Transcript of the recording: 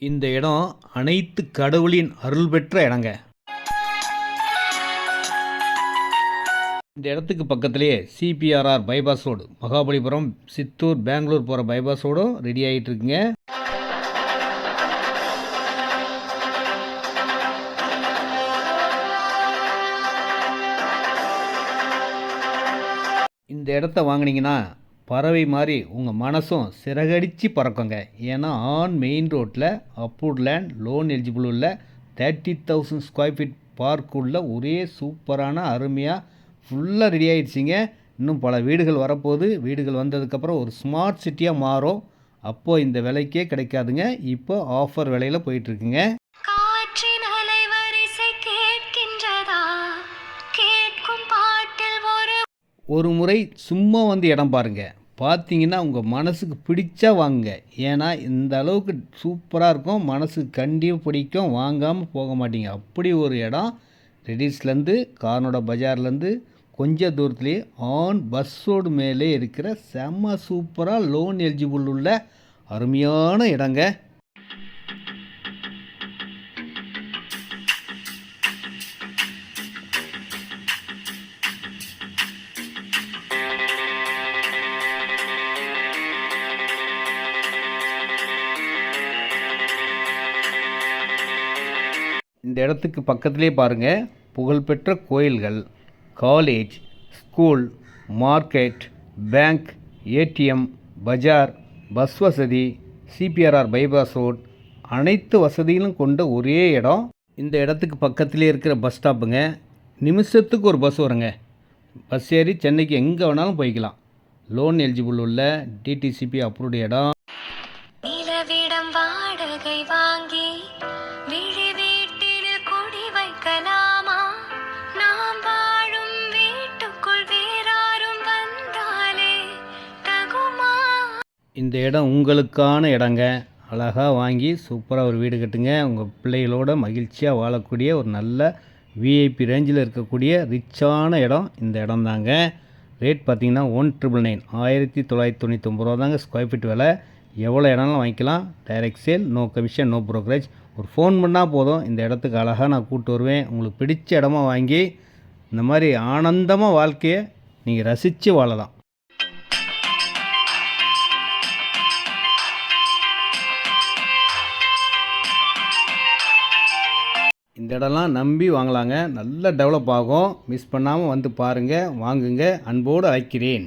இந்த இடம் அனைத்து கடவுளின் அருள் பெற்ற இடங்க. இந்த இடத்துக்கு பக்கத்திலேயே CPRR bypass road, Mahabalipuram, Chittoor, Bangalore போகிற பைபாஸ் ரோடும் ரெடி ஆகிட்டு இருக்குங்க. இந்த இடத்த வாங்கினீங்கன்னா பறவை மாதிரி உங்கள் மனசும் சிறகடித்து பறக்குங்க. ஏன்னா மெயின் ரோட்டில் அப்ரூவ்ட் லேண்ட், லோன் எலிஜிபிள் உள்ள 30,000 ஸ்கொயர் ஃபீட் பார்க் உள்ள ஒரே சூப்பரான அருமையாக ஃபுல்லாக ரெடி ஆகிடுச்சிங்க. இன்னும் பல வீடுகள் வரப்போகுது. வீடுகள் வந்ததுக்கப்புறம் ஒரு ஸ்மார்ட் சிட்டியாக மாறும். அப்போது இந்த விலைக்கே கிடைக்காதுங்க. இப்போ ஆஃபர் விலையில் போயிட்டுருக்குங்க. ஒரு முறை சும்மா வந்து இடம் பாருங்கள். பார்த்தீங்கன்னா உங்கள் மனசுக்கு பிடிச்சா வாங்குங்க. ஏன்னா இந்த அளவுக்கு சூப்பராக இருக்கும். மனசுக்கு கண்டிப்பாக பிடிக்கும். வாங்காமல் போக மாட்டீங்க. அப்படி ஒரு இடம். ரெடிஸ்லேருந்து கார்னோட பஜார்லேருந்து கொஞ்சம் தூரத்துலேயே பஸ் ரோடு மேலே இருக்கிற செம்ம சூப்பராக லோன் எலிஜிபிள் உள்ள அருமையான இடங்க. இந்த இடத்துக்கு பக்கத்துலேயே பாருங்கள், புகழ்பெற்ற கோயில்கள், college, school, market, bank, ATM, பஜார், பஸ் வசதி, சிபிஆர்ஆர் பைபாஸ் ரோட், அனைத்து வசதிகளும் கொண்ட ஒரே இடம். இந்த இடத்துக்கு பக்கத்துலேயே இருக்கிற பஸ் ஸ்டாப்புங்க. நிமிஷத்துக்கு ஒரு பஸ் வருங்க. பஸ் ஏறி சென்னைக்கு எங்கே வேணாலும் போய்க்கலாம். லோன் எலிஜிபிள் உள்ள டிடிசிபி அப்ரூவ்டு இடம். வாடகை வாங்கி நாம் வாழும் வீட்டுக்குள் வேறாரும் வந்தாலே தகுமா? இந்த இடம் உங்களுக்கான இடங்க. அழகாக வாங்கி சூப்பராக ஒரு வீடு கட்டுங்க. உங்கள் பிள்ளைகளோட மகிழ்ச்சியாக வாழக்கூடிய ஒரு நல்ல விஐபி ரேஞ்சில் இருக்கக்கூடிய ரிச்சான இடம் இந்த இடம் தாங்க. ரேட் பார்த்திங்கன்னா 1,999 1999 ரூபா தாங்க ஸ்கொயர் ஃபீட் விலை. எவ்வளோ இடம்லாம் வாங்கிக்கலாம். Direct sale, no commission, no brokerage. ஒரு ஃபோன் பண்ணால் போதும். இந்த இடத்துக்கு அழகாக நான் கூப்பிட்டு வருவேன். உங்களுக்கு பிடிச்ச இடமா வாங்கி இந்த மாதிரி ஆனந்தமாக வாழ்க்கையை நீங்கள் ரசித்து வாழலாம். இந்த இடம்லாம் நம்பி வாங்கலாங்க. நல்லா டெவலப் ஆகும். மிஸ் பண்ணாமல் வந்து பாருங்கள், வாங்குங்க. அன்போடு அழைக்கிறேன்.